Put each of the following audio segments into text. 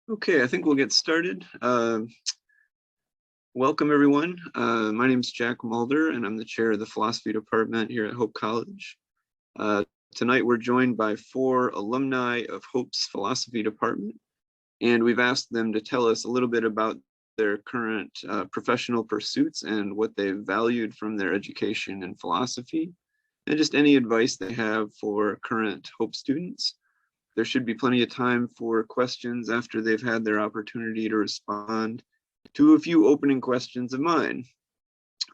Okay, I think we'll get started. Welcome everyone. My name is Jack Mulder and I'm the chair of the philosophy department here at Hope College. Tonight we're joined by 4 alumni of Hope's philosophy department, and we've asked them to tell us a little bit about their current professional pursuits and what they've valued from their education in philosophy, and just any advice they have for current Hope students. There should be plenty of time for questions after they've had their opportunity to respond to a few opening questions of mine.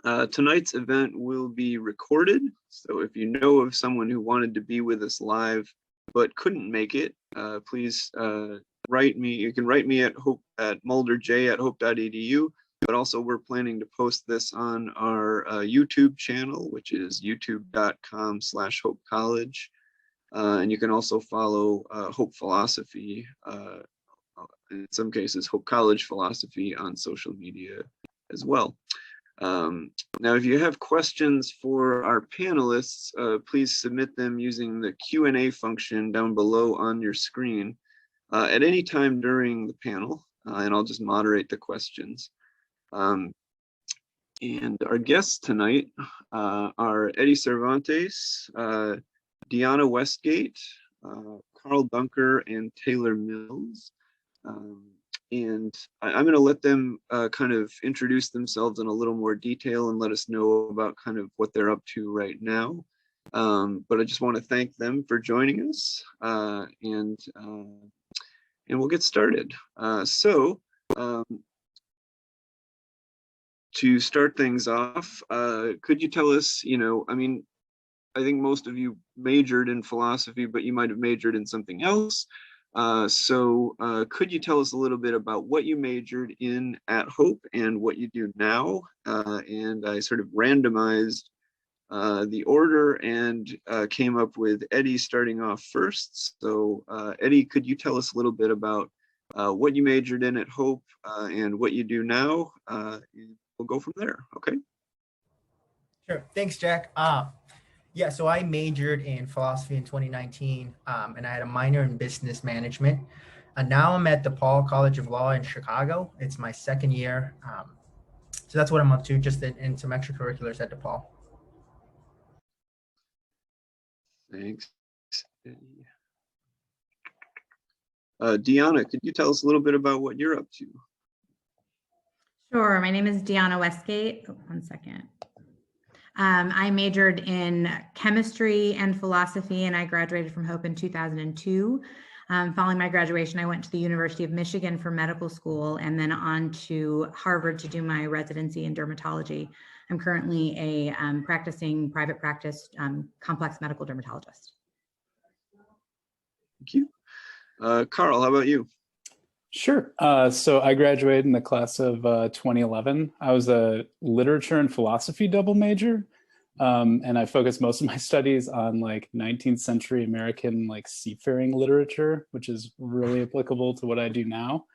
Tonight's event will be recorded, so if you know of someone who wanted to be with us live but couldn't make it, please write me. You can write me at mulderj@hope.edu, but also we're planning to post this on our YouTube channel, which is youtube.com/hopecollege. And you can also follow Hope Philosophy, in some cases Hope College Philosophy, on social media as well. Now, if you have questions for our panelists, please submit them using the Q&A function down below on your screen at any time during the panel, and I'll just moderate the questions. And our guests tonight are Eddie Cervantes, Deanna Westgate, Carl Dunker, and Taylor Mills. And I'm going to let them kind of introduce themselves in a little more detail and let us know about kind of what they're up to right now. But I just want to thank them for joining us, and we'll get started. To start things off, could you tell us, I think most of you majored in philosophy, but you might have majored in something else. So could you tell us a little bit about what you majored in at Hope and what you do now? And I sort of randomized the order and came up with Eddie starting off first. So Eddie, could you tell us a little bit about what you majored in at Hope and what you do now? We'll go from there, okay? Sure, thanks, Jack. Yeah, so I majored in philosophy in 2019, and I had a minor in business management. And now I'm at DePaul College of Law in Chicago. It's my second year. So that's what I'm up to, just in some extracurriculars at DePaul. Thanks. Deanna, could you tell us a little bit about what you're up to? Sure, my name is Deanna Westgate. Oh, one second. I majored in chemistry and philosophy, and I graduated from Hope in 2002. Following my graduation, I went to the University of Michigan for medical school and then on to Harvard to do my residency in dermatology. I'm currently a practicing private practice complex medical dermatologist. Thank you. Carl, how about you? Sure. So I graduated in the class of 2011. I was a literature and philosophy double major, and I focused most of my studies on like 19th century American like seafaring literature, which is really applicable to what I do now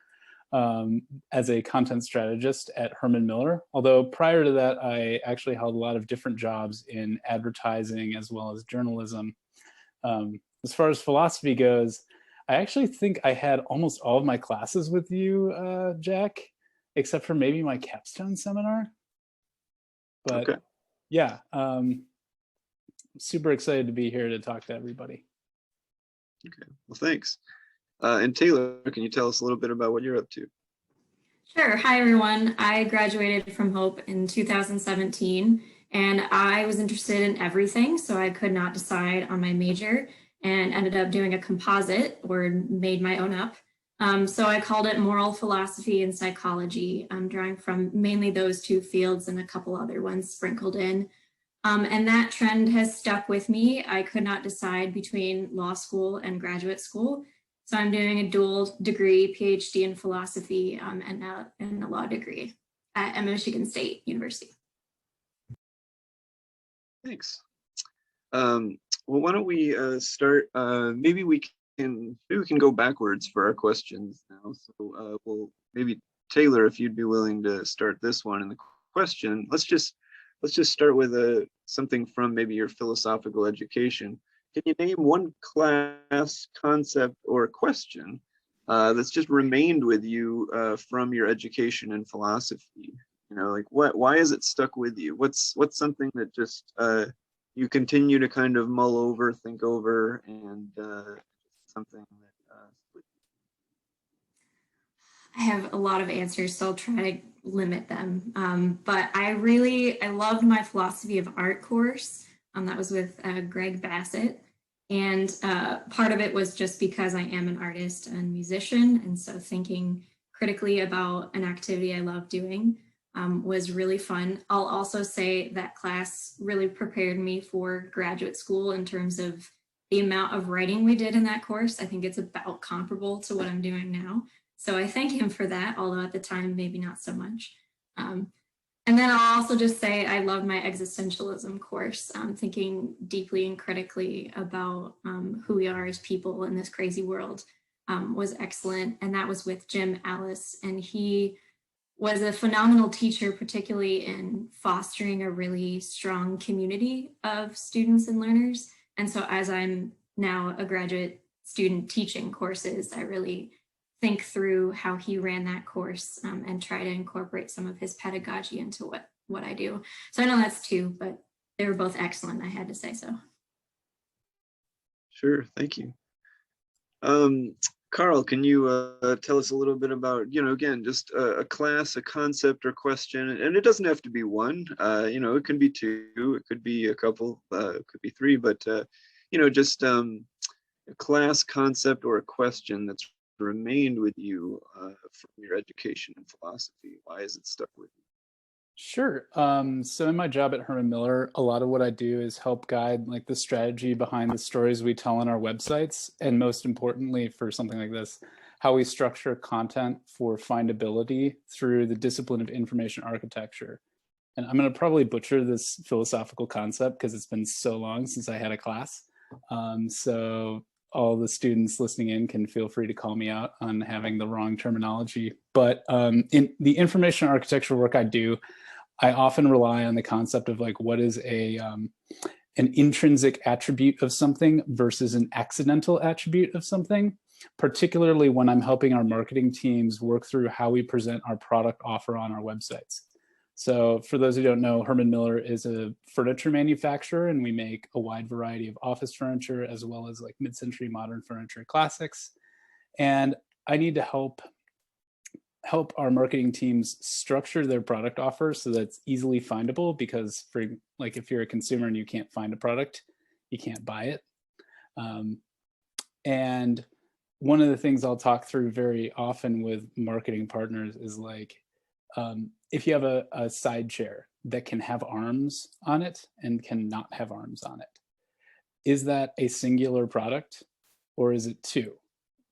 as a content strategist at Herman Miller. Although prior to that, I actually held a lot of different jobs in advertising as well as journalism. As far as philosophy goes, I actually think I had almost all of my classes with you, Jack, except for maybe my capstone seminar. But okay. Yeah, super excited to be here to talk to everybody. Okay, well, thanks. And Taylor, can you tell us a little bit about what you're up to? Sure. Hi, everyone. I graduated from Hope in 2017, and I was interested in everything, so I could not decide on my major, and ended up doing a composite, or made my own up. So I called it moral philosophy and psychology, drawing from mainly those two fields and a couple other ones sprinkled in. And that trend has stuck with me. I could not decide between law school and graduate school. So I'm doing a dual degree, PhD in philosophy, and a law degree at Michigan State University. Thanks. Well, why don't we start? Maybe we can go backwards for our questions now. So well, maybe Taylor, if you'd be willing to start this one. And the question, let's just start with something from maybe your philosophical education. Can you name one class, concept, or question that's just remained with you from your education in philosophy? You know, like why is it stuck with you? What's something that just you continue to kind of mull over, think over, and something that I have a lot of answers, so I'll try to limit them. But I loved my philosophy of art course. That was with Greg Bassett. And part of it was just because I am an artist and musician. And so thinking critically about an activity I love doing was really fun. I'll also say that class really prepared me for graduate school in terms of the amount of writing we did in that course. I think it's about comparable to what I'm doing now. So I thank him for that, although at the time, maybe not so much. And then I'll also just say I love my existentialism course, thinking deeply and critically about who we are as people in this crazy world was excellent. And that was with Jim Ellis. And he was a phenomenal teacher, particularly in fostering a really strong community of students and learners. And so as I'm now a graduate student teaching courses, I really think through how he ran that course and try to incorporate some of his pedagogy into what I do. So I know that's two, but they were both excellent. I had to say so. Sure, thank you. Carl, can you tell us a little bit about, you know, again, just a class, a concept or question, and it doesn't have to be one, you know, it can be two, it could be a couple, it could be three, but, you know, just a class, concept, or a question that's remained with you from your education in philosophy. Why is it stuck with you? Sure. So in my job at Herman Miller, a lot of what I do is help guide like the strategy behind the stories we tell on our websites. And most importantly, for something like this, how we structure content for findability through the discipline of information architecture. And I'm going to probably butcher this philosophical concept because it's been so long since I had a class. So all the students listening in can feel free to call me out on having the wrong terminology. But in the information architecture work I do, I often rely on the concept of like what is an intrinsic attribute of something versus an accidental attribute of something, particularly when I'm helping our marketing teams work through how we present our product offer on our websites. So for those who don't know, Herman Miller is a furniture manufacturer, and we make a wide variety of office furniture as well as like mid-century modern furniture classics. And I need to help our marketing teams structure their product offer so that it's easily findable, because for like if you're a consumer and you can't find a product, you can't buy it. And one of the things I'll talk through very often with marketing partners is like, if you have a side chair that can have arms on it and cannot have arms on it, is that a singular product or is it two?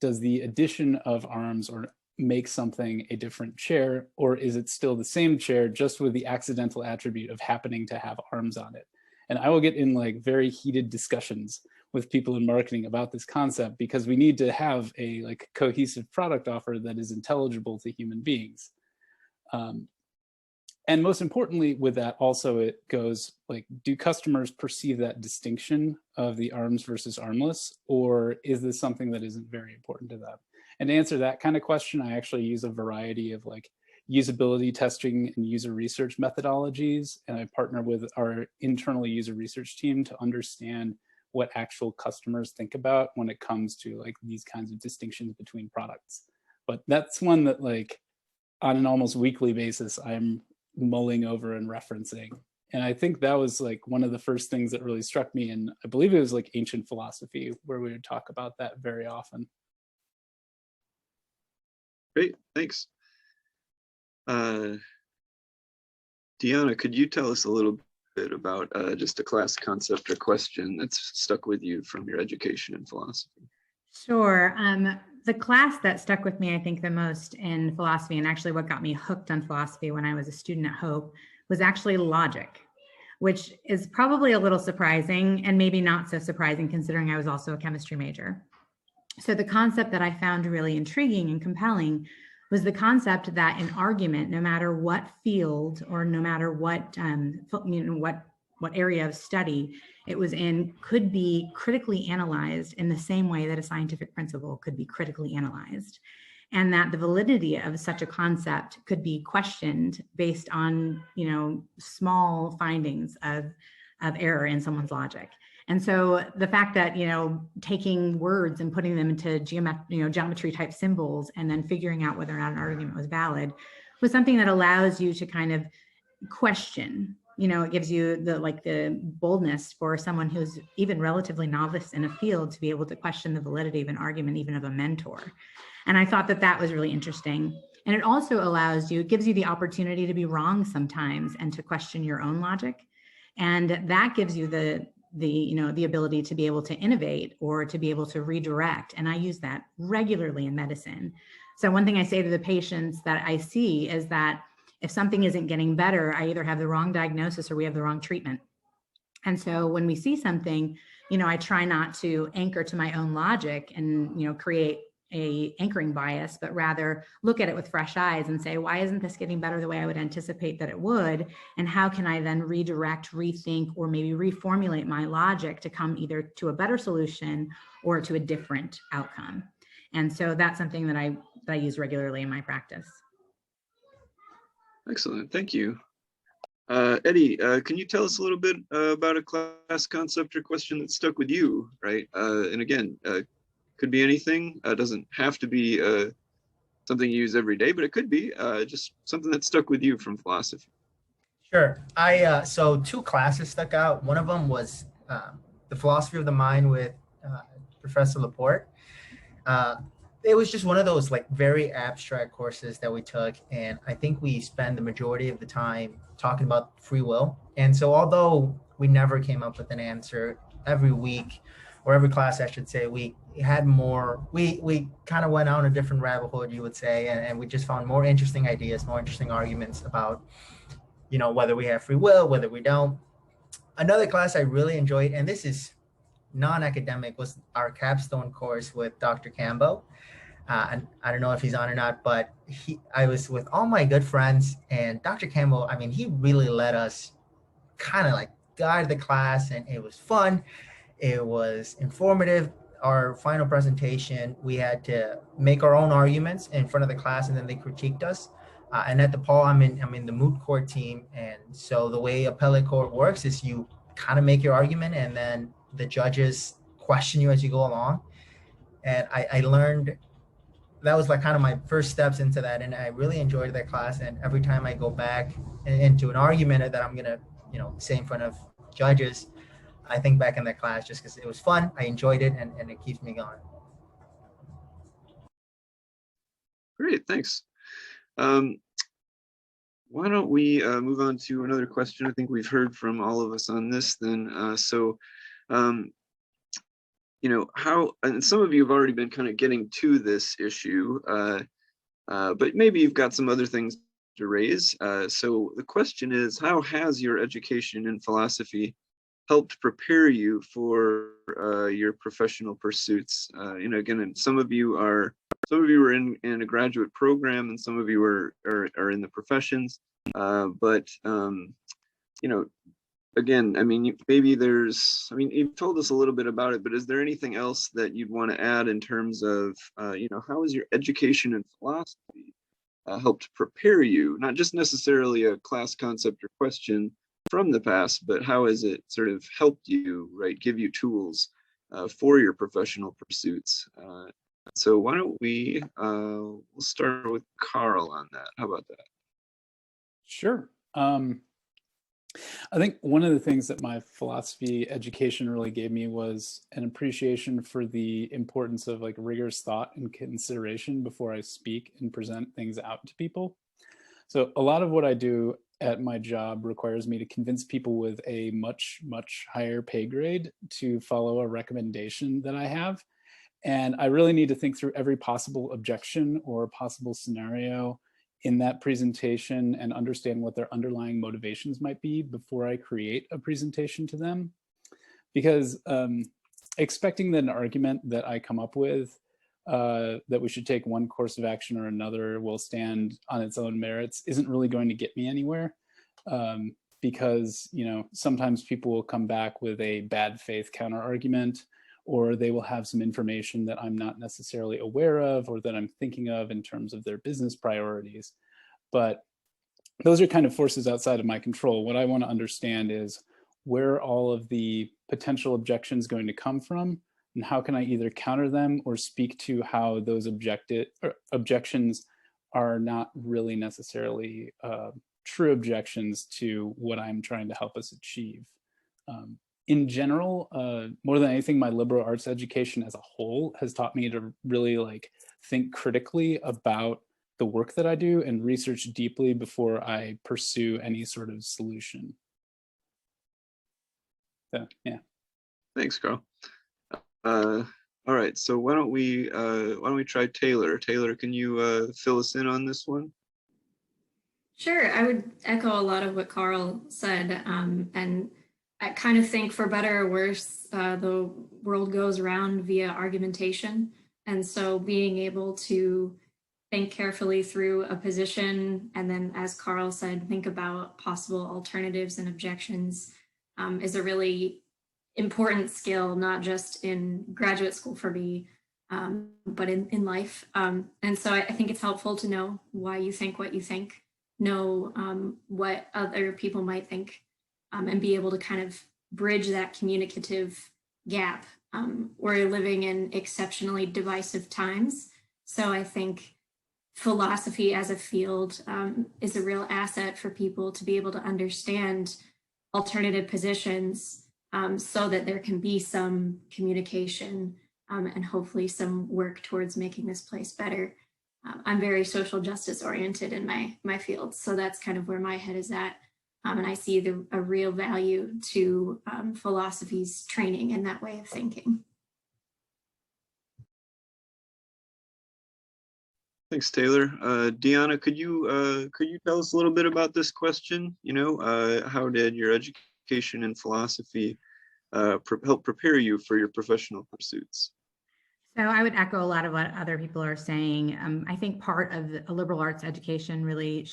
Does the addition of arms or make something a different chair, or is it still the same chair just with the accidental attribute of happening to have arms on it? And I will get in like very heated discussions with people in marketing about this concept, because we need to have a like cohesive product offer that is intelligible to human beings. And most importantly with that also, it goes like, do customers perceive that distinction of the arms versus armless, or is this something that isn't very important to them? And to answer that kind of question, I actually use a variety of like usability testing and user research methodologies. And I partner with our internal user research team to understand what actual customers think about when it comes to like these kinds of distinctions between products. But that's one that like on an almost weekly basis, I'm mulling over and referencing. And I think that was like one of the first things that really struck me. And I believe it was like ancient philosophy where we would talk about that very often. Great, thanks. Deanna, could you tell us a little bit about just a class concept or question that's stuck with you from your education in philosophy? Sure. The class that stuck with me, I think, the most in philosophy, and actually what got me hooked on philosophy when I was a student at Hope, was actually logic, which is probably a little surprising and maybe not so surprising considering I was also a chemistry major. So the concept that I found really intriguing and compelling was the concept that an argument, no matter what field or no matter what what area of study It was in could be critically analyzed in the same way that a scientific principle could be critically analyzed, and that the validity of such a concept could be questioned based on, small findings of error in someone's logic. And so the fact that, taking words and putting them into geometry type symbols and then figuring out whether or not an argument was valid was something that allows you to kind of question. It gives you the boldness for someone who's even relatively novice in a field to be able to question the validity of an argument, even of a mentor. And I thought that that was really interesting. And it also it gives you the opportunity to be wrong sometimes and to question your own logic. And that gives you the ability to be able to innovate or to be able to redirect. And I use that regularly in medicine. So one thing I say to the patients that I see is that if something isn't getting better, I either have the wrong diagnosis or we have the wrong treatment. And so when we see something, I try not to anchor to my own logic and, create a anchoring bias, but rather look at it with fresh eyes and say, why isn't this getting better the way I would anticipate that it would? And how can I then redirect, rethink, or maybe reformulate my logic to come either to a better solution or to a different outcome? And so that's something that I use regularly in my practice. Excellent, thank you. Eddie, can you tell us a little bit about a class concept or question that stuck with you, right? And again, could be anything. Doesn't have to be something you use every day, but it could be just something that stuck with you from philosophy. Sure. So two classes stuck out. One of them was the philosophy of the mind with Professor Laporte. It was just one of those very abstract courses that we took, and I think we spent the majority of the time talking about free will. And so although we never came up with an answer, every week, or every class I should say, we had more, we kind of went on a different rabbit hole, you would say, and we just found more interesting ideas, more interesting arguments about, whether we have free will, whether we don't. Another class I really enjoyed, and this is non-academic, was our Capstone course with Dr. Campbell. And I don't know if he's on or not, but I was with all my good friends, and Dr. Campbell, he really let us kind of guide the class, and it was fun. It was informative. Our final presentation, we had to make our own arguments in front of the class, and then they critiqued us. And at DePaul, I'm in the Moot Court team, and so the way appellate court works is you kind of make your argument, and then the judges question you as you go along. And I learned that was kind of my first steps into that, and I really enjoyed that class. And every time I go back into an argument that I'm gonna say in front of judges, I think back in that class just because it was fun. I enjoyed it, and it keeps me going. Great, thanks. Why don't we move on to another question? I think we've heard from all of us on this then. How, and some of you have already been kind of getting to this issue, but maybe you've got some other things to raise. So the question is, how has your education in philosophy helped prepare you for your professional pursuits? Again, some of you are in a graduate program, and some of you are in the professions. Again, maybe you've told us a little bit about it, but is there anything else that you'd want to add in terms of, how has your education in philosophy helped prepare you, not just necessarily a class concept or question from the past, but how has it sort of helped you, right, give you tools for your professional pursuits? So why don't we'll start with Carl on that. How about that? Sure. I think one of the things that my philosophy education really gave me was an appreciation for the importance of rigorous thought and consideration before I speak and present things out to people. So a lot of what I do at my job requires me to convince people with a much, much higher pay grade to follow a recommendation that I have. And I really need to think through every possible objection or possible scenario in that presentation and understand what their underlying motivations might be before I create a presentation to them. Because expecting that an argument that I come up with that we should take one course of action or another will stand on its own merits isn't really going to get me anywhere. because, you know, sometimes people will come back with a bad faith counter argument, or they will have some information that I'm not necessarily aware of or that I'm thinking of in terms of their business priorities. But those are kind of forces outside of my control. What I want to understand is where all of the potential objections going to come from, and how can I either counter them or speak to how those objections are not really necessarily true objections to what I'm trying to help us achieve. In general, more than anything, my liberal arts education as a whole has taught me to really like think critically about the work that I do and research deeply before I pursue any sort of solution. So, yeah. Thanks, Carl. All right, so why don't we try Taylor? Taylor, can you fill us in on this one? Sure, I would echo a lot of what Carl said, and I kind of think, for better or worse, the world goes around via argumentation, and so being able to think carefully through a position, and then, as Carl said, think about possible alternatives and objections is a really important skill, not just in graduate school for me, but in life. And so I think it's helpful to know why you think what you think, know what other people might think, and be able to kind of bridge that communicative gap. We're living in exceptionally divisive times. So I think philosophy as a field is a real asset for people to be able to understand alternative positions, so that there can be some communication and hopefully some work towards making this place better. I'm very social justice oriented in my field, so that's kind of where my head is at. And I see a real value to philosophy's training in that way of thinking. Thanks, Taylor. Deanna, could you tell us a little bit about this question? You know, how did your education in philosophy help prepare you for your professional pursuits? So I would echo a lot of what other people are saying. I think part of a liberal arts education really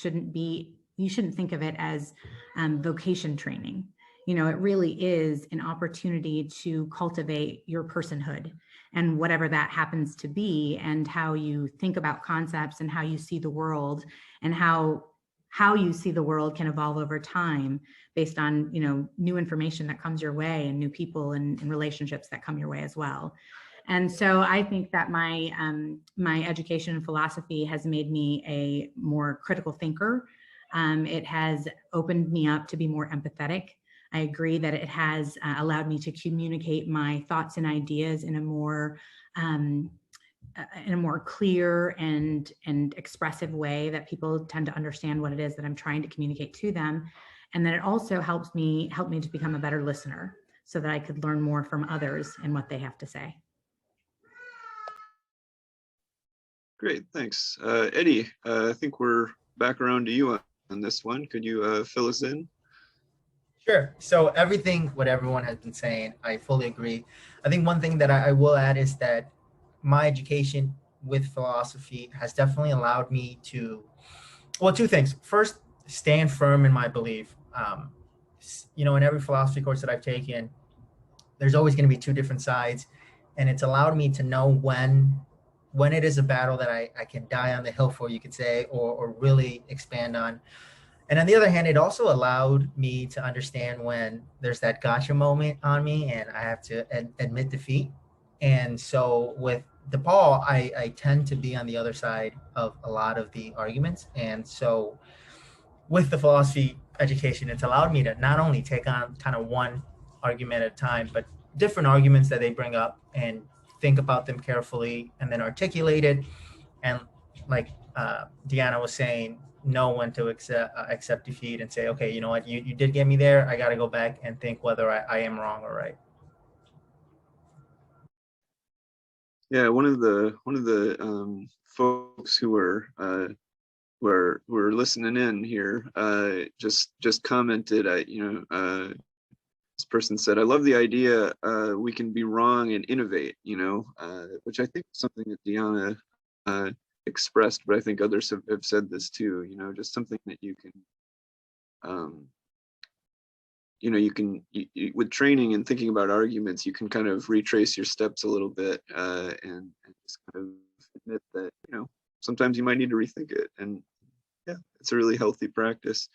you shouldn't think of it as vocation training. You know, it really is an opportunity to cultivate your personhood and whatever that happens to be, and how you think about concepts and how you see the world, and how you see the world can evolve over time based on, you know, new information that comes your way and new people and relationships that come your way as well. And so I think that my education in philosophy has made me a more critical thinker. It has opened me up to be more empathetic. I agree that it has allowed me to communicate my thoughts and ideas in a more clear and expressive way that people tend to understand what it is that I'm trying to communicate to them. And then it also helped me to become a better listener, so that I could learn more from others and what they have to say. Great, thanks. Eddie, I think we're back around to you on this one. Could you fill us in? Sure. So what everyone has been saying, I fully agree. I think one thing that I will add is that my education with philosophy has definitely allowed me to, well, two things. First, stand firm in my belief. You know, in every philosophy course that I've taken, there's always going to be two different sides, and it's allowed me to know when it is a battle that I can die on the hill for, you could say, or really expand on. And on the other hand, it also allowed me to understand when there's that gotcha moment on me and I have to admit defeat. And so with DePaul, I tend to be on the other side of a lot of the arguments. And so with the philosophy education, it's allowed me to not only take on kind of one argument at a time, but different arguments that they bring up and think about them carefully and then articulate it. And like Deanna was saying, know when to accept defeat and say, okay, you know what, you did get me there. I got to go back and think whether I am wrong or right. Yeah, one of the folks who were listening in here just commented. This person said, "I love the idea we can be wrong and innovate." You know, which I think is something that Deanna expressed, but I think others have said this too. You know, just something that you can you can, with training and thinking about arguments, you can kind of retrace your steps a little bit and just kind of admit that, sometimes you might need to rethink it. And yeah, it's a really healthy practice.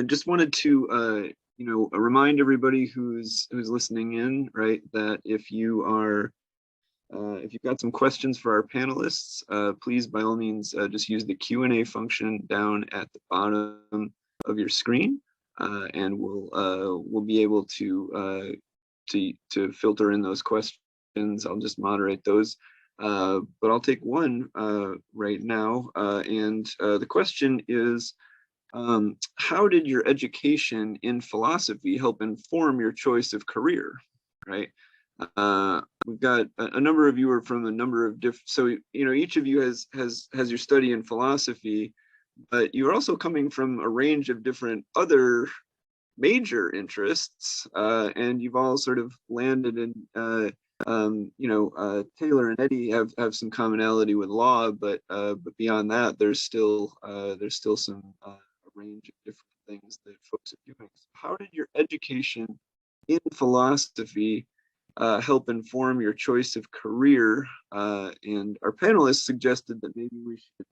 Just wanted to, remind everybody who's listening in, right, that if you've got some questions for our panelists, please, by all means, just use the Q&A function down at the bottom of your screen, and we'll be able to filter in those questions. I'll just moderate those, but I'll take one right now, and the question is, how did your education in philosophy help inform your choice of career, right? We've got a number of you are from a number of different, so each of you has your study in philosophy, but you're also coming from a range of different other major interests, and you've all sort of landed in Taylor and Eddie have some commonality with law, but beyond that, there's still some a range of different things that folks are doing. So how did your education in philosophy help inform your choice of career? And our panelists suggested that maybe we should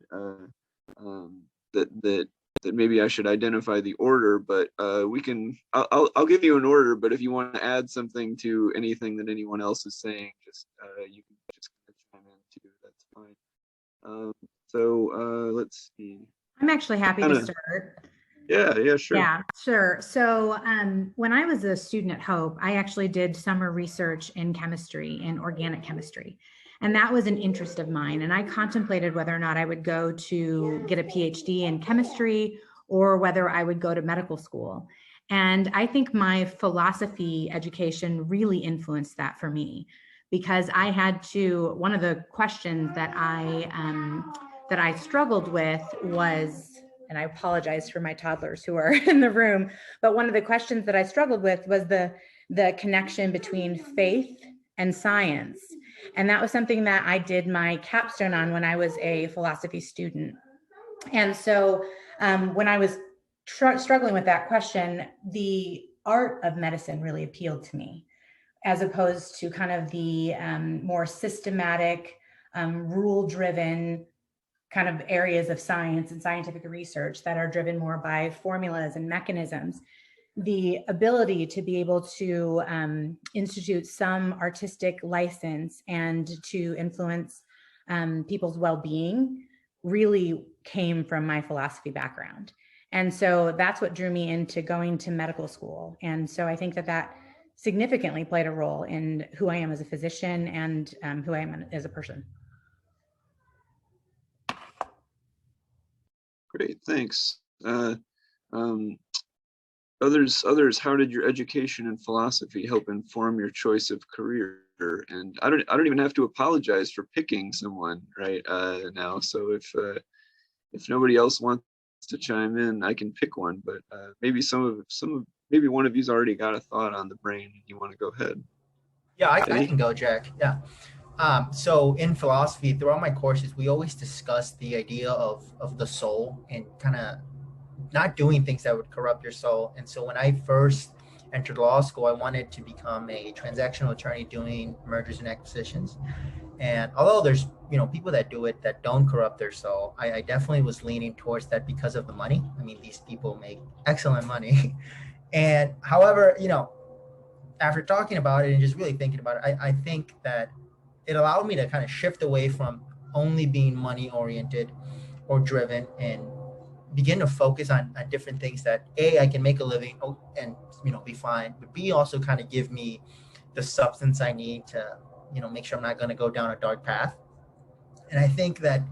that maybe I should identify the order, but I'll give you an order, but if you want to add something to anything that anyone else is saying, just you can just chime in too, that's fine. So let's see. I'm actually happy to start. Yeah, sure. Yeah, sure. So when I was a student at Hope, I actually did summer research in chemistry, in organic chemistry. And that was an interest of mine. And I contemplated whether or not I would go to get a PhD in chemistry or whether I would go to medical school. And I think my philosophy education really influenced that for me, because I had to, one of the questions that I struggled with was, and I apologize for my toddlers who are in the room, but one of the questions that I struggled with was the connection between faith and science. And that was something that I did my capstone on when I was a philosophy student. And so when I was struggling with that question, the art of medicine really appealed to me, as opposed to kind of the more systematic, rule-driven kind of areas of science and scientific research that are driven more by formulas and mechanisms. The ability to be able to institute some artistic license and to influence people's well-being really came from my philosophy background. And so that's what drew me into going to medical school. And so I think that significantly played a role in who I am as a physician and who I am as a person. Great, thanks. Others, how did your education in philosophy help inform your choice of career? And I don't even have to apologize for picking someone right now. So if nobody else wants to chime in, I can pick one. But maybe maybe one of you's already got a thought on the brain and you want to go ahead. Yeah, I can go, Jack. Yeah. So in philosophy, throughout my courses, we always discuss the idea of the soul and kind of not doing things that would corrupt your soul. And so when I first entered law school, I wanted to become a transactional attorney doing mergers and acquisitions. And although there's people that do it that don't corrupt their soul, I definitely was leaning towards that because of the money. I mean, these people make excellent money. And however, after talking about it and just really thinking about it, I think that it allowed me to kind of shift away from only being money oriented or driven and begin to focus on different things that A, I can make a living and be fine, but B, also kind of give me the substance I need to make sure I'm not going to go down a dark path. And I think that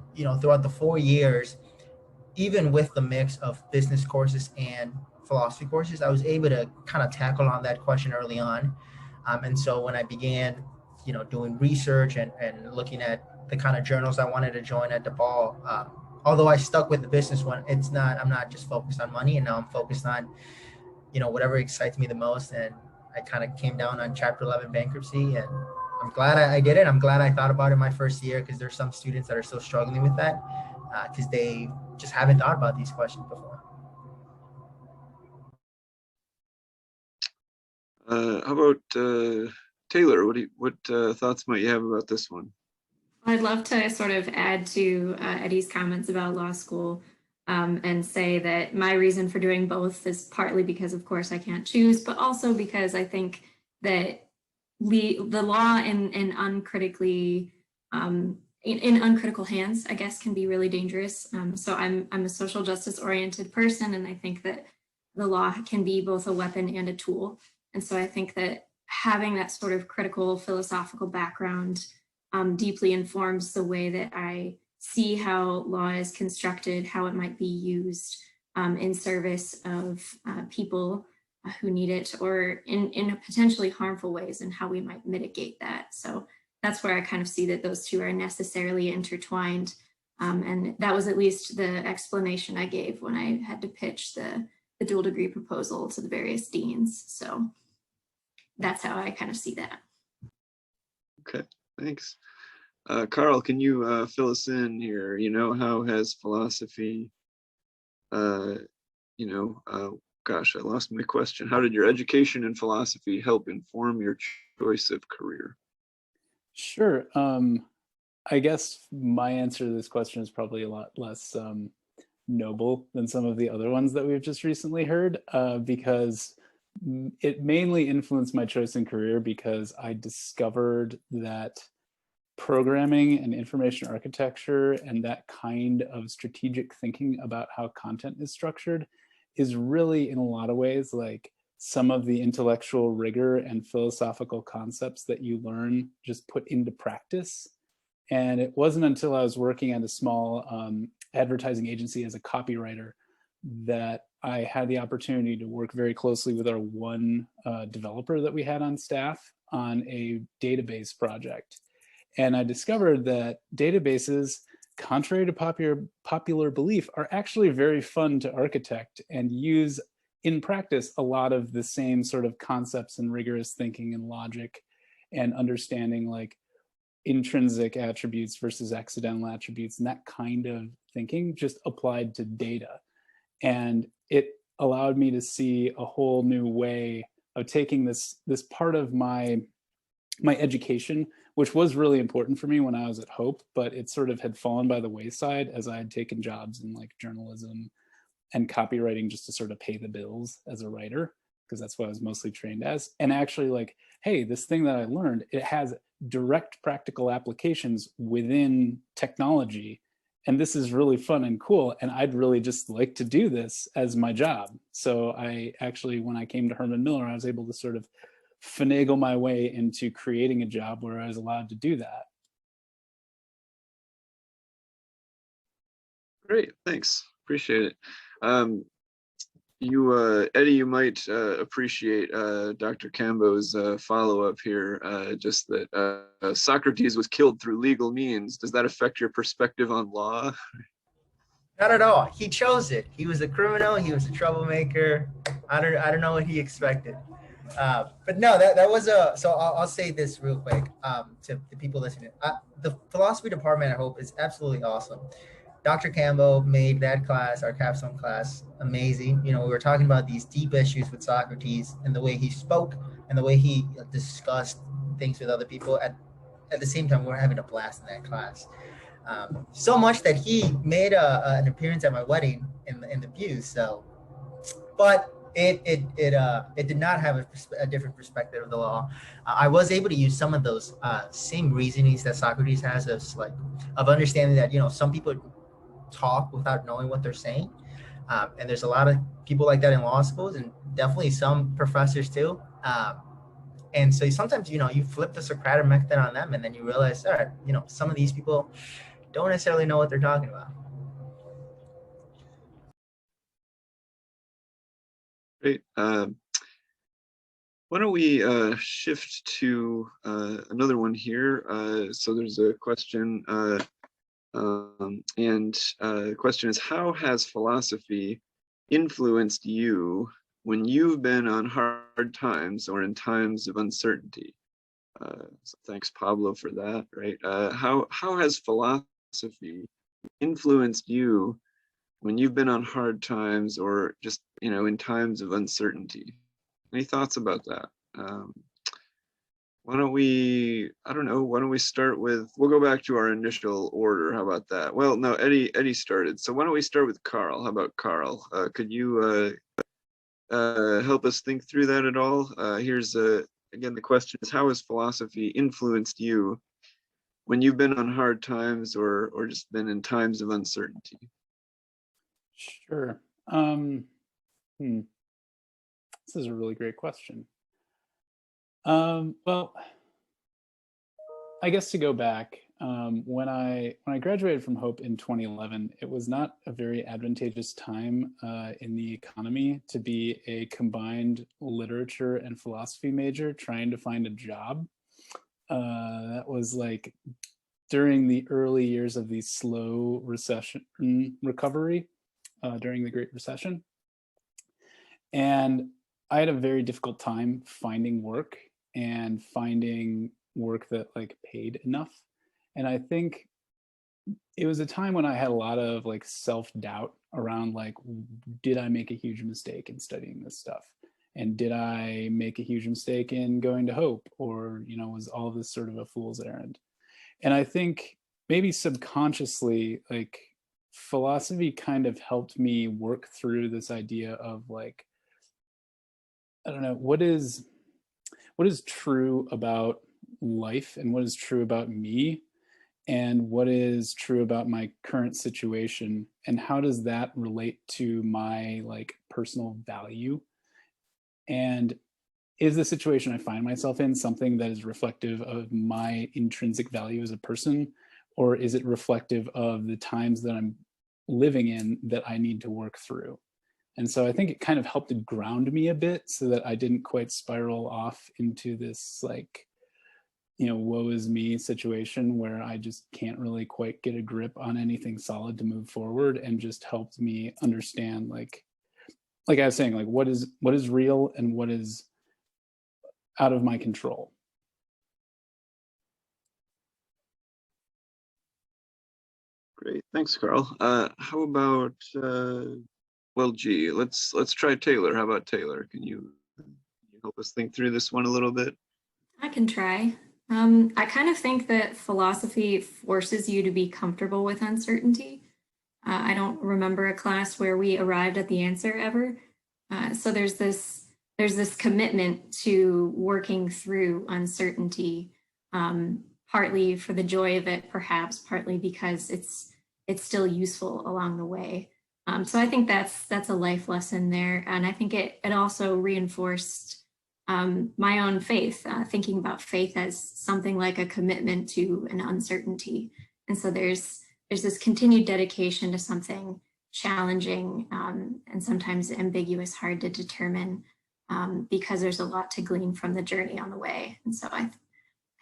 throughout the 4 years, even with the mix of business courses and philosophy courses, I was able to kind of tackle on that question early on. And so when I began doing research and looking at the kind of journals I wanted to join at DePaul, although I stuck with the business one, I'm not just focused on money, and now I'm focused on, whatever excites me the most. And I kind of came down on Chapter 11 bankruptcy, and I'm glad I did it. I'm glad I thought about it my first year, because there's some students that are still struggling with that because they just haven't thought about these questions before. How about Taylor? What thoughts might you have about this one? I'd love to sort of add to Eddie's comments about law school and say that my reason for doing both is partly because, of course, I can't choose, but also because I think that the law in uncritically in uncritical hands, I guess, can be really dangerous. So I'm a social justice oriented person, and I think that the law can be both a weapon and a tool. And so I think that having that sort of critical philosophical background deeply informs the way that I see how law is constructed, how it might be used in service of people who need it, or in potentially harmful ways, and how we might mitigate that. So that's where I kind of see that those two are necessarily intertwined. And that was at least the explanation I gave when I had to pitch the dual degree proposal to the various deans. So that's how I kind of see that. Okay, thanks. Carl, can you fill us in here? You know, how has philosophy, gosh, I lost my question. How did your education in philosophy help inform your choice of career? Sure. I guess my answer to this question is probably a lot less noble than some of the other ones that we've just recently heard, because it mainly influenced my choice in career because I discovered that programming and information architecture and that kind of strategic thinking about how content is structured is really, in a lot of ways, like some of the intellectual rigor and philosophical concepts that you learn just put into practice. And it wasn't until I was working at a small advertising agency as a copywriter that I had the opportunity to work very closely with our one developer that we had on staff on a database project. And I discovered that databases, contrary to popular belief, are actually very fun to architect and use in practice a lot of the same sort of concepts and rigorous thinking and logic and understanding, like intrinsic attributes versus accidental attributes, and that kind of thinking just applied to data. And it allowed me to see a whole new way of taking this part of my education, which was really important for me when I was at Hope, but it sort of had fallen by the wayside as I had taken jobs in like journalism and copywriting just to sort of pay the bills as a writer, because that's what I was mostly trained as. And actually, like, hey, this thing that I learned, it has direct practical applications within technology. And this is really fun and cool. And I'd really just like to do this as my job. So I actually, when I came to Herman Miller, I was able to sort of finagle my way into creating a job where I was allowed to do that. Great, thanks. Appreciate it. Eddie, you might appreciate Dr. Cambo's follow-up here, just that Socrates was killed through legal means. Does that affect your perspective on law? Not at all. He chose it. He was a criminal. He was a troublemaker. I don't know what he expected. But no, that was so I'll say this real quick to the people listening. The philosophy department at Hope is absolutely awesome. Dr. Cambo made that class, our capstone class, amazing. You know, we were talking about these deep issues with Socrates and the way he spoke and the way he discussed things with other people. At the same time, we were having a blast in that class. So much that he made an appearance at my wedding in the pews. So, but it did not have a different perspective of the law. I was able to use some of those same reasonings that Socrates has of understanding that, you know, some people talk without knowing what they're saying. And there's a lot of people like that in law schools, and definitely some professors too. And so sometimes, you know, you flip the Socratic method on them, and then you realize, all right, you know, some of these people don't necessarily know what they're talking about. Great. Why don't we shift to another one here? So there's a question, and the question is, how has philosophy influenced you when you've been on hard times or in times of uncertainty? So thanks, Pablo, for that. Right? How has philosophy influenced you when you've been on hard times or just, you know, in times of uncertainty? Any thoughts about that? Why don't we, I don't know, why don't we start with, we'll go back to our initial order. How about that? Well, no, Eddie started. So why don't we start with Carl? How about Carl? Could you help us think through that at all? Here's, again, the question is, how has philosophy influenced you when you've been on hard times or just been in times of uncertainty? Sure. This is a really great question. Well, I guess to go back, when I graduated from Hope in 2011, it was not a very advantageous time in the economy to be a combined literature and philosophy major trying to find a job. That was like during the early years of the slow recovery during the Great Recession. And I had a very difficult time finding work and finding work that like paid enough. And I think it was a time when I had a lot of like self-doubt around like, did I make a huge mistake in studying this stuff? And did I make a huge mistake in going to Hope? Or, you know, was all this sort of a fool's errand? And I think maybe subconsciously, like philosophy kind of helped me work through this idea of like, I don't know, what is true about life and what is true about me and what is true about my current situation and how does that relate to my like personal value, and is the situation I find myself in something that is reflective of my intrinsic value as a person, or is it reflective of the times that I'm living in that I need to work through? And so I think it kind of helped to ground me a bit so that I didn't quite spiral off into this like, you know, woe is me situation where I just can't really quite get a grip on anything solid to move forward, and just helped me understand like I was saying, like what is real and what is out of my control. Great, thanks, Carl. How about, well, gee, let's try Taylor. How about Taylor? Can you help us think through this one a little bit? I can try. I kind of think that philosophy forces you to be comfortable with uncertainty. I don't remember a class where we arrived at the answer ever. So there's this commitment to working through uncertainty, partly for the joy of it, perhaps partly because it's still useful along the way. So I think that's a life lesson there, and I think it also reinforced my own faith, thinking about faith as something like a commitment to an uncertainty. And so there's this continued dedication to something challenging and sometimes ambiguous, hard to determine, because there's a lot to glean from the journey on the way. And so I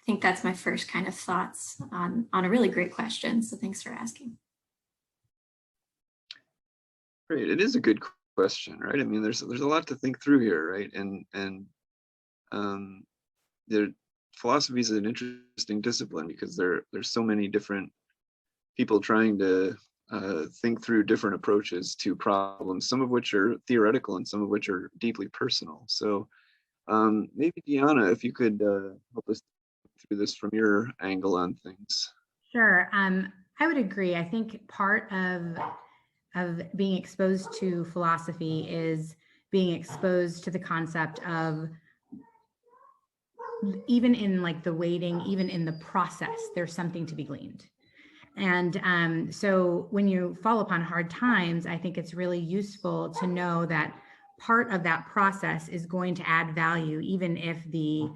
think that's my first kind of thoughts on a really great question. So thanks for asking. Great, it is a good question, right? I mean, there's a lot to think through here, right? And philosophy is an interesting discipline because there's so many different people trying to think through different approaches to problems, some of which are theoretical and some of which are deeply personal. So maybe Deanna, if you could help us through this from your angle on things. Sure. I would agree. I think part of being exposed to philosophy is being exposed to the concept of, even in like the waiting, even in the process, there's something to be gleaned. And so when you fall upon hard times, I think it's really useful to know that part of that process is going to add value, even if the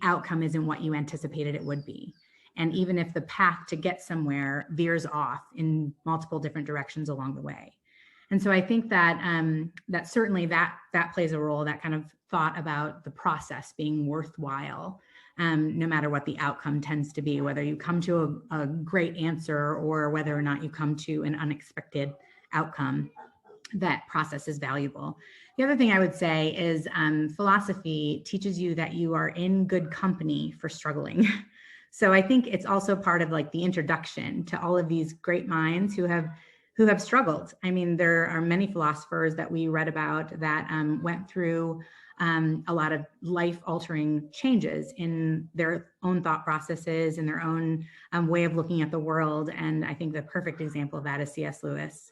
outcome isn't what you anticipated it would be. And even if the path to get somewhere veers off in multiple different directions along the way. And so I think that that certainly that plays a role, that kind of thought about the process being worthwhile, no matter what the outcome tends to be, whether you come to a great answer or whether or not you come to an unexpected outcome, that process is valuable. The other thing I would say is philosophy teaches you that you are in good company for struggling. So I think it's also part of like the introduction to all of these great minds who have who have struggled. I mean, there are many philosophers that we read about that went through a lot of life-altering changes in their own thought processes and their own way of looking at the world. And I think the perfect example of that is C.S. Lewis.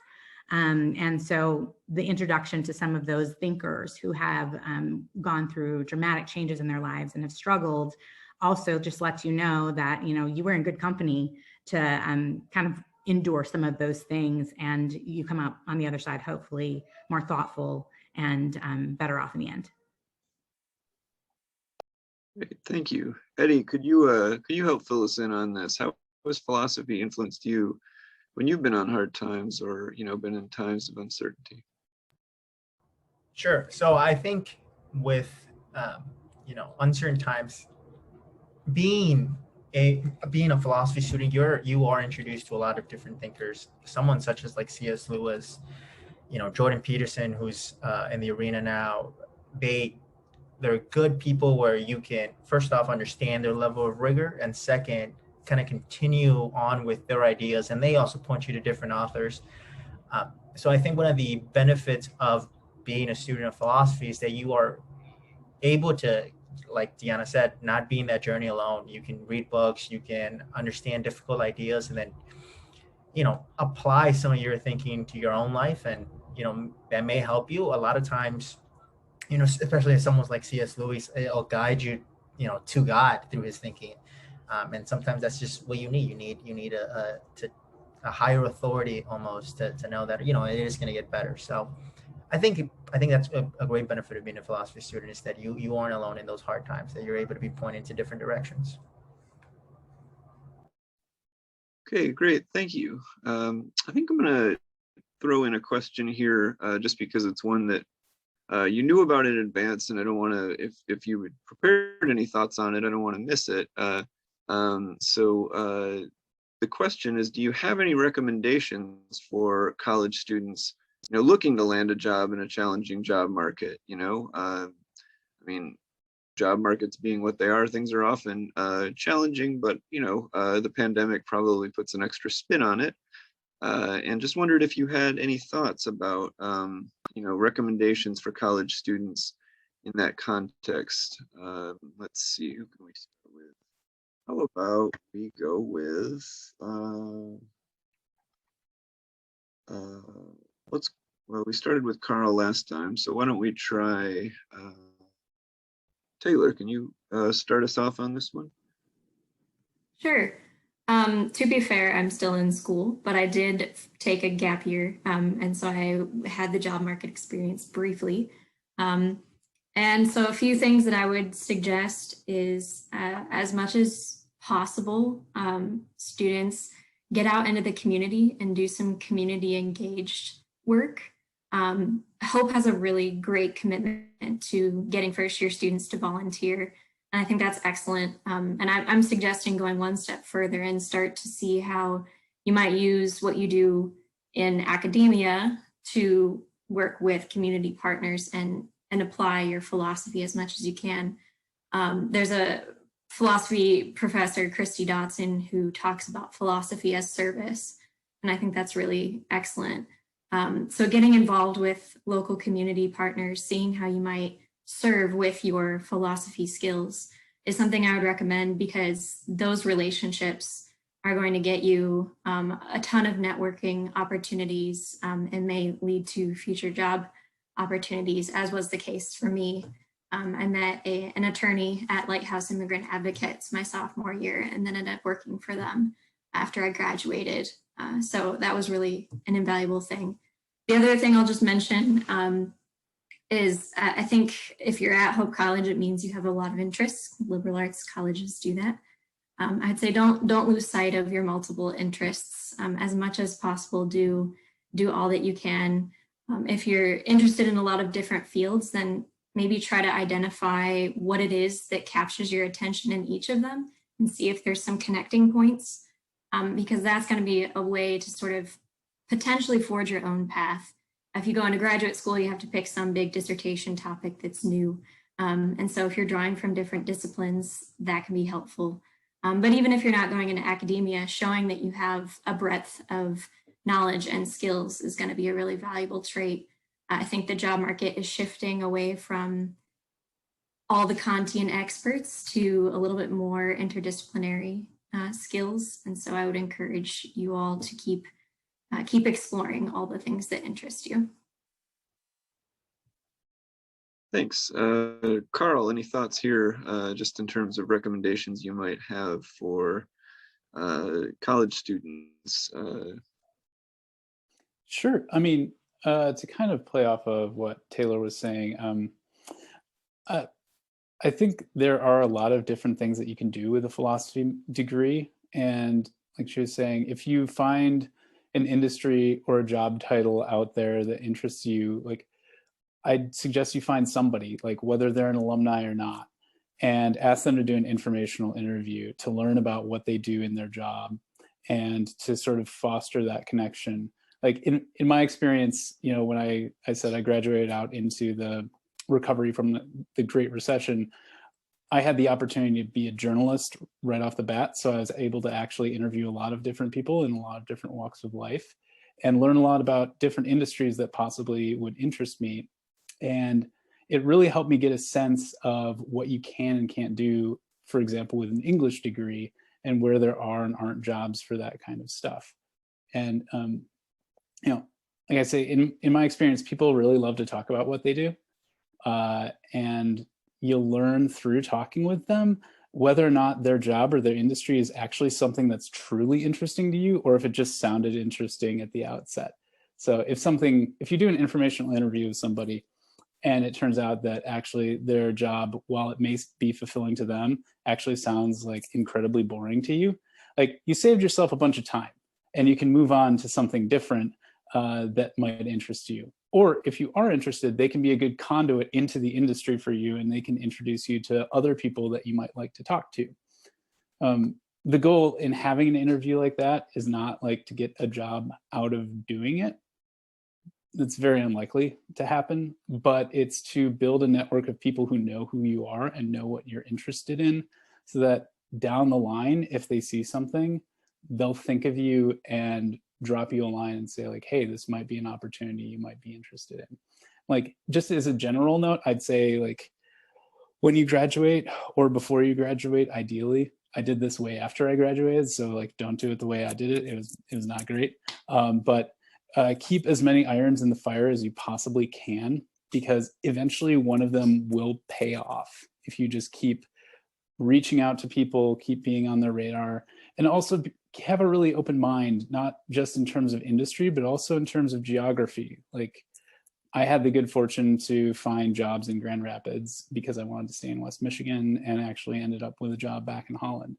And so the introduction to some of those thinkers who have gone through dramatic changes in their lives and have struggled also just lets you know that, you were in good company to kind of endure some of those things, and you come out on the other side, hopefully more thoughtful and better off in the end. Great, thank you. Eddie, could you help fill us in on this? How has philosophy influenced you when you've been on hard times or, been in times of uncertainty? Sure. So I think with, uncertain times, being a philosophy student, you are introduced to a lot of different thinkers. Someone such as like C.S. Lewis, Jordan Peterson, who's in the arena now. They're good people where you can, first off, understand their level of rigor, and second, kind of continue on with their ideas. And they also point you to different authors. So I think one of the benefits of being a student of philosophy is that you are able to, like Deanna said, not be in that journey alone. You can read books, you can understand difficult ideas, and then, apply some of your thinking to your own life. And, that may help you. A lot of times, especially as someone like C.S. Lewis, it'll guide you, to God through his thinking. And sometimes that's just what you need. You need a higher authority almost to know that, it is going to get better. So I think that's a great benefit of being a philosophy student, is that you aren't alone in those hard times, that you're able to be pointed to different directions. Okay, great. Thank you. I think I'm going to throw in a question here just because it's one that you knew about in advance, and I don't want to, if you had prepared any thoughts on it, I don't want to miss it. So the question is, do you have any recommendations for college students, looking to land a job in a challenging job market? I mean, job markets being what they are, things are often challenging, but the pandemic probably puts an extra spin on it. And just wondered if you had any thoughts about, recommendations for college students in that context. Let's see, who can we start with? How about we go with, we started with Carl last time, so why don't we try, Taylor, can you start us off on this one? Sure. To be fair, I'm still in school, but I did take a gap year. And so I had the job market experience briefly. And so a few things that I would suggest is as much as possible, students get out into the community and do some community engaged work. Hope has a really great commitment to getting first year students to volunteer. And I think that's excellent. And I'm suggesting going one step further and start to see how you might use what you do in academia to work with community partners and apply your philosophy as much as you can. There's a philosophy professor, Christy Dotson, who talks about philosophy as service. And I think that's really excellent. So getting involved with local community partners, seeing how you might serve with your philosophy skills is something I would recommend, because those relationships are going to get you a ton of networking opportunities and may lead to future job opportunities, as was the case for me. I met an attorney at Lighthouse Immigrant Advocates my sophomore year, and then ended up working for them after I graduated. So that was really an invaluable thing. The other thing I'll just mention is I think if you're at Hope College, it means you have a lot of interests. Liberal arts colleges do that. I'd say don't lose sight of your multiple interests. As much as possible, do all that you can. If you're interested in a lot of different fields, then maybe try to identify what it is that captures your attention in each of them and see if there's some connecting points, because that's going to be a way to sort of potentially forge your own path. If you go into graduate school, you have to pick some big dissertation topic that's new. And so if you're drawing from different disciplines, that can be helpful. But even if you're not going into academia, showing that you have a breadth of knowledge and skills is going to be a really valuable trait. I think the job market is shifting away from all the Kantian experts to a little bit more interdisciplinary skills. And so I would encourage you all to keep exploring all the things that interest you. Thanks. Carl, any thoughts here, just in terms of recommendations you might have for college students? Sure. I mean, to kind of play off of what Taylor was saying, I think there are a lot of different things that you can do with a philosophy degree. And like she was saying, if you find an industry or a job title out there that interests you, like I'd suggest you find somebody, like whether they're an alumni or not, and ask them to do an informational interview to learn about what they do in their job and to sort of foster that connection. Like in my experience, you know, when I said I graduated out into the recovery from the Great Recession, I had the opportunity to be a journalist right off the bat. So I was able to actually interview a lot of different people in a lot of different walks of life and learn a lot about different industries that possibly would interest me. And it really helped me get a sense of what you can and can't do, for example, with an English degree, and where there are and aren't jobs for that kind of stuff. And, you know, like I say, in my experience, people really love to talk about what they do. And you'll learn through talking with them whether or not their job or their industry is actually something that's truly interesting to you, or if it just sounded interesting at the outset. So if you do an informational interview with somebody and it turns out that actually their job, while it may be fulfilling to them, actually sounds like incredibly boring to you, like you saved yourself a bunch of time and you can move on to something different that might interest you. Or if you are interested, they can be a good conduit into the industry for you, and they can introduce you to other people that you might like to talk to. The goal in having an interview like that is not like to get a job out of doing it. That's very unlikely to happen, but it's to build a network of people who know who you are and know what you're interested in, so that down the line, if they see something, they'll think of you and drop you a line and say like, hey, this might be an opportunity you might be interested in. Like, just as a general note, I'd say like when you graduate or before you graduate, ideally, I did this way after I graduated, so like don't do it the way I did it. It was not great. But keep as many irons in the fire as you possibly can, because eventually one of them will pay off if you just keep reaching out to people, keep being on their radar, and also have a really open mind, not just in terms of industry, but also in terms of geography. Like, I had the good fortune to find jobs in Grand Rapids because I wanted to stay in West Michigan, and actually ended up with a job back in Holland.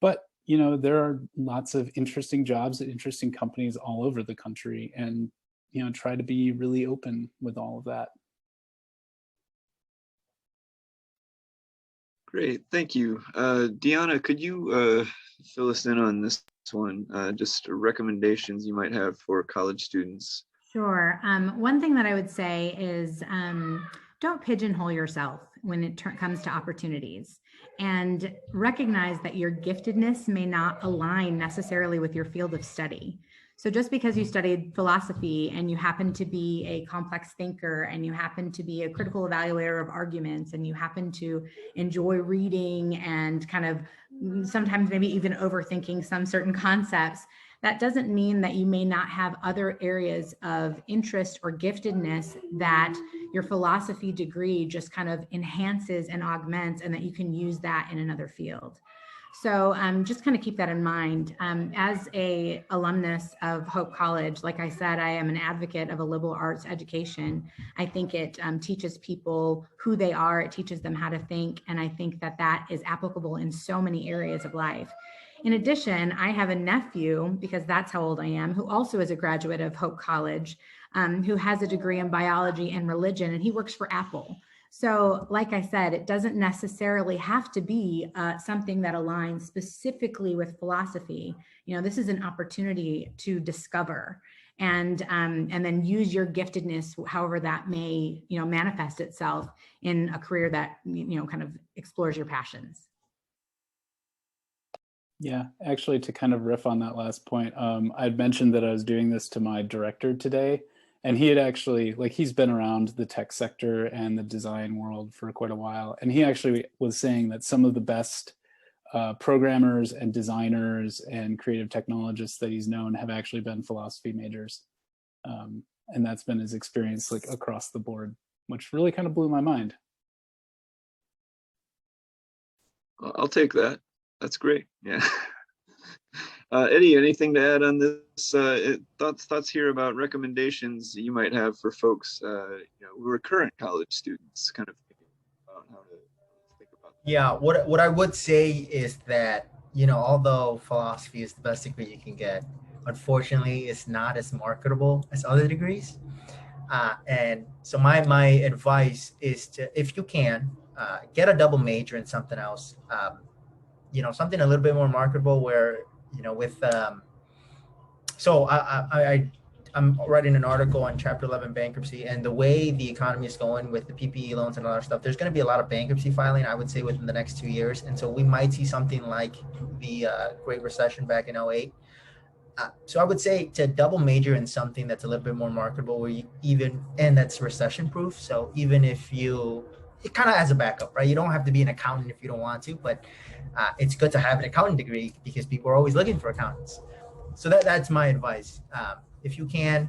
But, you know, there are lots of interesting jobs at interesting companies all over the country, and, you know, try to be really open with all of that. Great, thank you. Deanna, could you fill us in on this one, just recommendations you might have for college students? Sure. One thing that I would say is don't pigeonhole yourself when it comes to opportunities, and recognize that your giftedness may not align necessarily with your field of study. So just because you studied philosophy and you happen to be a complex thinker, and you happen to be a critical evaluator of arguments, and you happen to enjoy reading and kind of sometimes maybe even overthinking some certain concepts, that doesn't mean that you may not have other areas of interest or giftedness that your philosophy degree just kind of enhances and augments, and that you can use that in another field. So just kind of keep that in mind. As a alumnus of Hope College, like I said, I am an advocate of a liberal arts education. I think it teaches people who they are, it teaches them how to think, and I think that that is applicable in so many areas of life. In addition, I have a nephew, because that's how old I am, who also is a graduate of Hope College, who has a degree in biology and religion, and he works for Apple. So like I said, it doesn't necessarily have to be something that aligns specifically with philosophy. You know, this is an opportunity to discover and then use your giftedness, however that may, you know, manifest itself in a career that, you know, kind of explores your passions. Yeah, actually, to kind of riff on that last point, I'd mentioned that I was doing this to my director today, and he had actually, like, he's been around the tech sector and the design world for quite a while, and he actually was saying that some of the best programmers and designers and creative technologists that he's known have actually been philosophy majors, and that's been his experience, like, across the board, which really kind of blew my mind. I'll take that. That's great. Yeah. Eddie, anything to add on this? Thoughts here about recommendations you might have for folks, who are current college students, kind of thinking about how to think about that. Yeah, what I would say is that, although philosophy is the best degree you can get, unfortunately, it's not as marketable as other degrees. And so my advice is to, if you can, get a double major in something else. Something a little bit more marketable where, so I'm writing an article on Chapter 11 bankruptcy, and the way the economy is going with the PPE loans and other stuff, there's going to be a lot of bankruptcy filing, I would say, within the next 2 years. And so we might see something like the Great Recession back in 2008. So I would say to double major in something that's a little bit more marketable, where and that's recession proof. So even if it kind of as a backup, right? You don't have to be an accountant if you don't want to, but it's good to have an accounting degree because people are always looking for accountants. So that's my advice. If you can,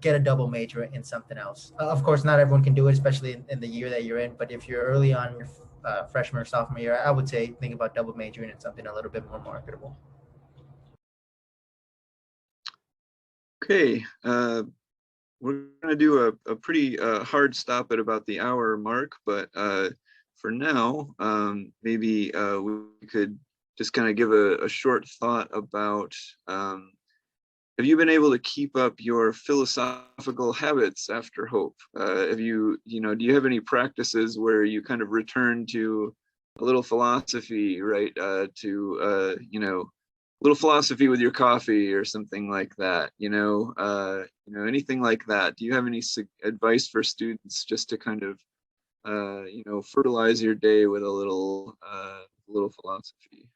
get a double major in something else. Of course, not everyone can do it, especially in the year that you're in. But if you're early on your freshman or sophomore year, I would say think about double majoring in something a little bit more marketable. Okay, we're going to do a pretty hard stop at about the hour mark, but for now, maybe we could just kind of give a short thought about, have you been able to keep up your philosophical habits after Hope? Do you have any practices where you kind of return to a little philosophy, right? Little philosophy with your coffee or something like that, anything like that. Do you have any advice for students just to kind of, fertilize your day with a little philosophy?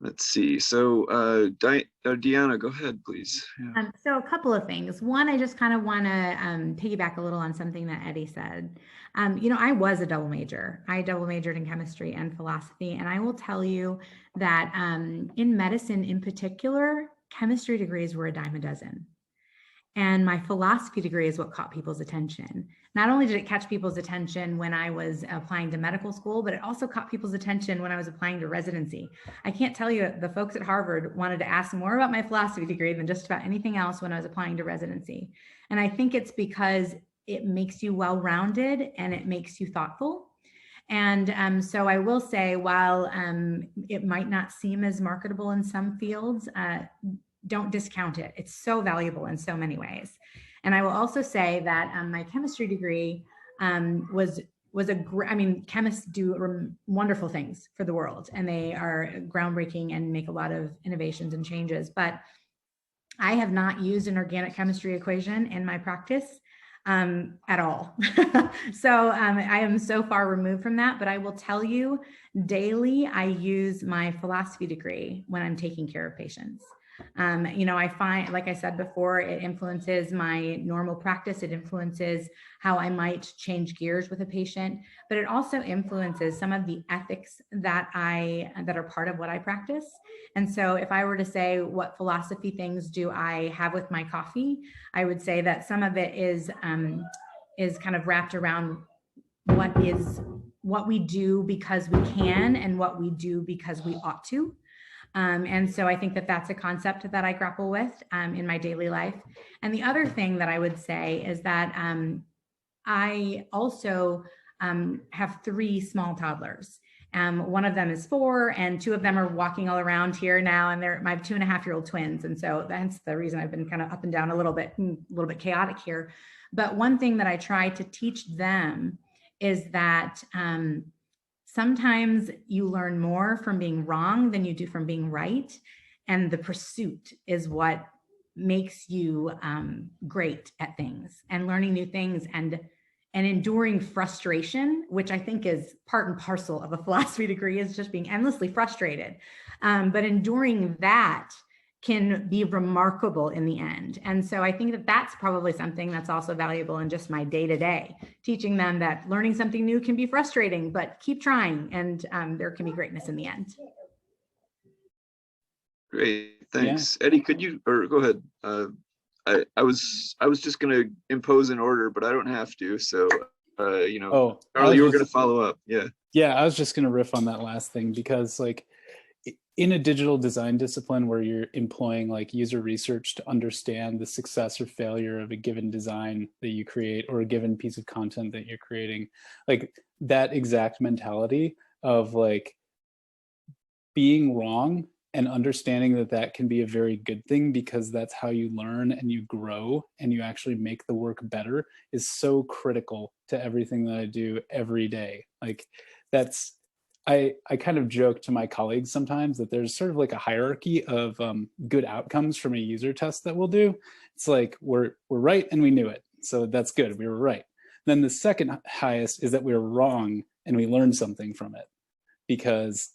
Let's see. So, Deanna, go ahead, please. Yeah. So a couple of things. One, I just kind of want to piggyback a little on something that Eddie said. I was a double major. I double majored in chemistry and philosophy. And I will tell you that in medicine in particular, chemistry degrees were a dime a dozen. And my philosophy degree is what caught people's attention. Not only did it catch people's attention when I was applying to medical school, but it also caught people's attention when I was applying to residency. I can't tell you, the folks at Harvard wanted to ask more about my philosophy degree than just about anything else when I was applying to residency. And I think it's because it makes you well-rounded and it makes you thoughtful. And so I will say, while it might not seem as marketable in some fields, don't discount it. It's so valuable in so many ways. And I will also say that my chemistry degree chemists do wonderful things for the world, and they are groundbreaking and make a lot of innovations and changes. But I have not used an organic chemistry equation in my practice at all. So I am so far removed from that, but I will tell you, daily, I use my philosophy degree when I'm taking care of patients. I find, like I said before, it influences my normal practice. It influences how I might change gears with a patient, but it also influences some of the ethics that are part of what I practice. And so if I were to say, what philosophy things do I have with my coffee, I would say that some of it is kind of wrapped around what we do because we can and what we do because we ought to. And so I think that that's a concept that I grapple with in my daily life. And the other thing that I would say is that I also have 3 small toddlers. One of them is 4 and 2 of them are walking all around here now, and they're my 2.5-year-old twins. And so that's the reason I've been kind of up and down a little bit chaotic here. But one thing that I try to teach them is that sometimes you learn more from being wrong than you do from being right. And the pursuit is what makes you great at things and learning new things and and enduring frustration, which I think is part and parcel of a philosophy degree, is just being endlessly frustrated. But enduring that can be remarkable in the end. And so I think that that's probably something that's also valuable in just my day-to-day, teaching them that learning something new can be frustrating, but keep trying, and there can be greatness in the end. Great, thanks. Eddie, could you, or go ahead. I was just gonna impose an order, but I don't have to, so you know, Charlie, you were gonna follow up. Yeah, I was just gonna riff on that last thing, because like in a digital design discipline where you're employing like user research to understand the success or failure of a given design that you create, or a given piece of content that you're creating, like that exact mentality of like being wrong and understanding that that can be a very good thing, because that's how you learn and you grow and you actually make the work better, is so critical to everything that I do every day. Like that's, I kind of joke to my colleagues sometimes that there's sort of like a hierarchy of good outcomes from a user test that we'll do. It's like we're right and we knew it, so that's good, we were right. Then the second highest is that we were wrong and we learned something from it, because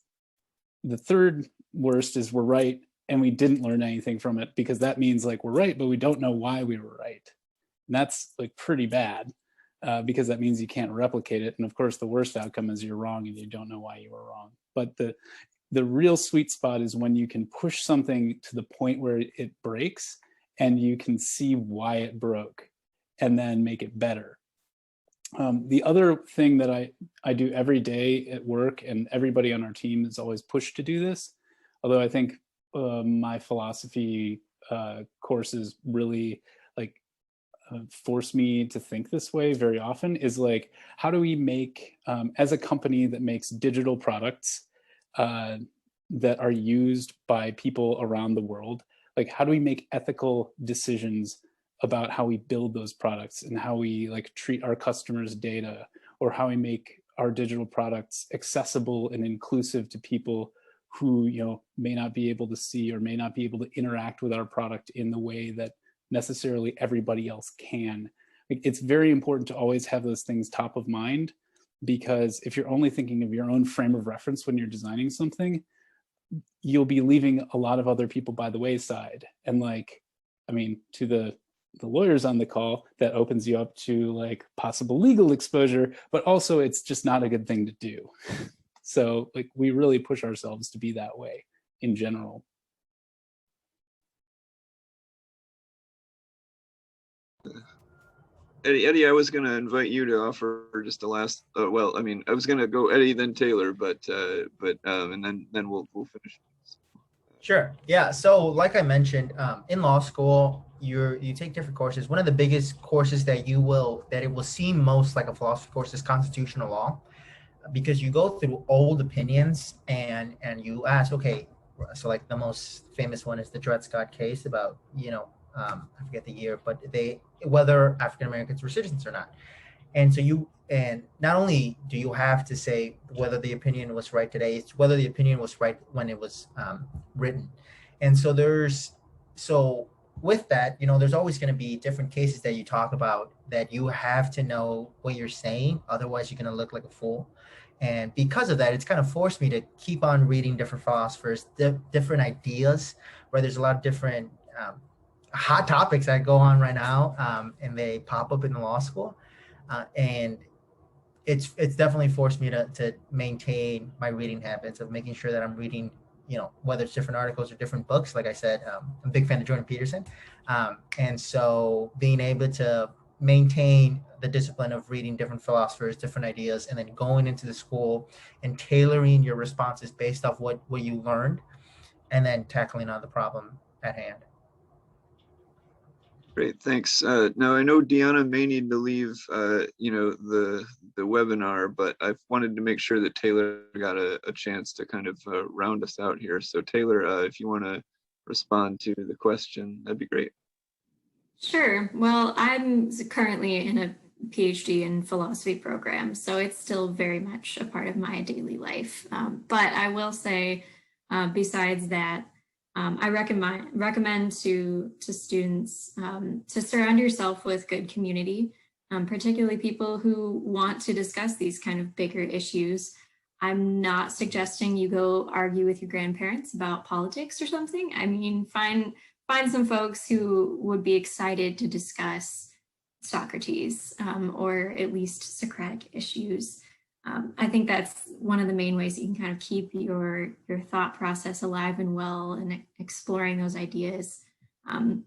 the third worst is we're right and we didn't learn anything from it, because that means like we're right but we don't know why we were right, and that's like pretty bad. Because that means you can't replicate it. And of course, the worst outcome is you're wrong and you don't know why you were wrong. But the real sweet spot is when you can push something to the point where it breaks and you can see why it broke and then make it better. The other thing that I do every day at work, and everybody on our team is always pushed to do this, although I think my philosophy courses really like force me to think this way very often, is like, how do we make, as a company that makes digital products that are used by people around the world, like how do we make ethical decisions about how we build those products and how we like treat our customers' data, or how we make our digital products accessible and inclusive to people who, you know, may not be able to see or may not be able to interact with our product in the way that necessarily everybody else can. It's very important to always have those things top of mind, because if you're only thinking of your own frame of reference when you're designing something, you'll be leaving a lot of other people by the wayside. And like, I mean, to the lawyers on the call, that opens you up to like possible legal exposure, but also it's just not a good thing to do. So like we really push ourselves to be that way in general. Eddie, I was going to invite you to offer just the last. Well, I mean, I was going to go Eddie, then Taylor, but and then we'll finish. Sure. Yeah. So, like I mentioned, in law school, you take different courses. One of the biggest courses that it will seem most like a philosophy course is constitutional law, because you go through old opinions and you ask, okay, so like the most famous one is the Dred Scott case about, I forget the year, but whether African Americans were citizens or not. And so and not only do you have to say whether the opinion was right today, it's whether the opinion was right when it was written. And so with that, there's always going to be different cases that you talk about that you have to know what you're saying. Otherwise, you're going to look like a fool. And because of that, it's kind of forced me to keep on reading different philosophers, different ideas, where there's a lot of different hot topics that go on right now, and they pop up in the law school. And it's definitely forced me to maintain my reading habits of making sure that I'm reading, whether it's different articles or different books. Like I said, I'm a big fan of Jordan Peterson. And so being able to maintain the discipline of reading different philosophers, different ideas, and then going into the school and tailoring your responses based off what you learned, and then tackling on the problem at hand. Great, thanks. Now I know Deanna may need to leave, the webinar, but I've wanted to make sure that Taylor got a chance to kind of round us out here. So Taylor, if you want to respond to the question, that'd be great. Sure. Well, I'm currently in a PhD in philosophy program, so it's still very much a part of my daily life. But I will say, besides that, I recommend to students to surround yourself with good community. particularly people who want to discuss these kind of bigger issues. I'm not suggesting you go argue with your grandparents about politics or something. I mean, find some folks who would be excited to discuss Socrates, or at least Socratic issues. I think that's one of the main ways you can kind of keep your thought process alive and well and exploring those ideas.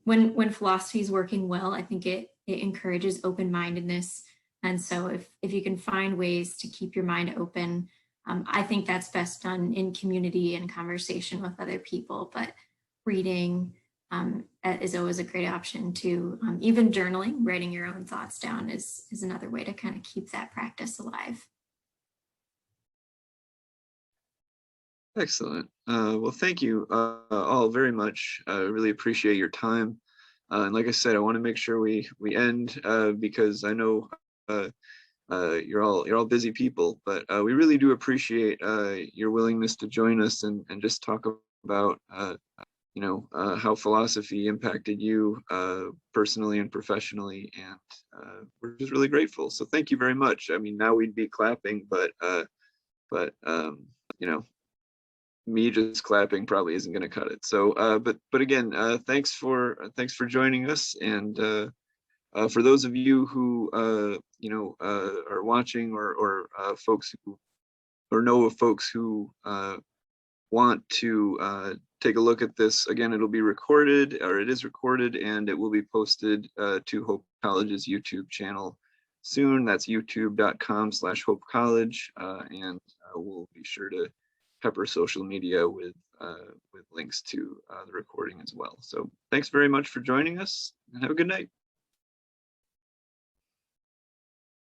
When philosophy is working well, I think it encourages open-mindedness. And so if you can find ways to keep your mind open, I think that's best done in community and conversation with other people, but reading is always a great option too. Even journaling, writing your own thoughts down is another way to kind of keep that practice alive. Excellent. Well, thank you all very much. I really appreciate your time. And like I said, I want to make sure we end because I know you're all busy people, but we really do appreciate your willingness to join us and just talk about how philosophy impacted you personally and professionally, and we're just really grateful. So thank you very much. I mean, now we'd be clapping, but me just clapping probably isn't going to cut it. So, but again, thanks for joining us, and for those of you who are watching, or folks who know of folks who want to take a look at this, again, it'll be recorded, or it is recorded, and it will be posted to Hope College's YouTube channel soon. That's youtube.com/Hope College, and we'll be sure to pepper social media with links to the recording as well. So thanks very much for joining us, and have a good night.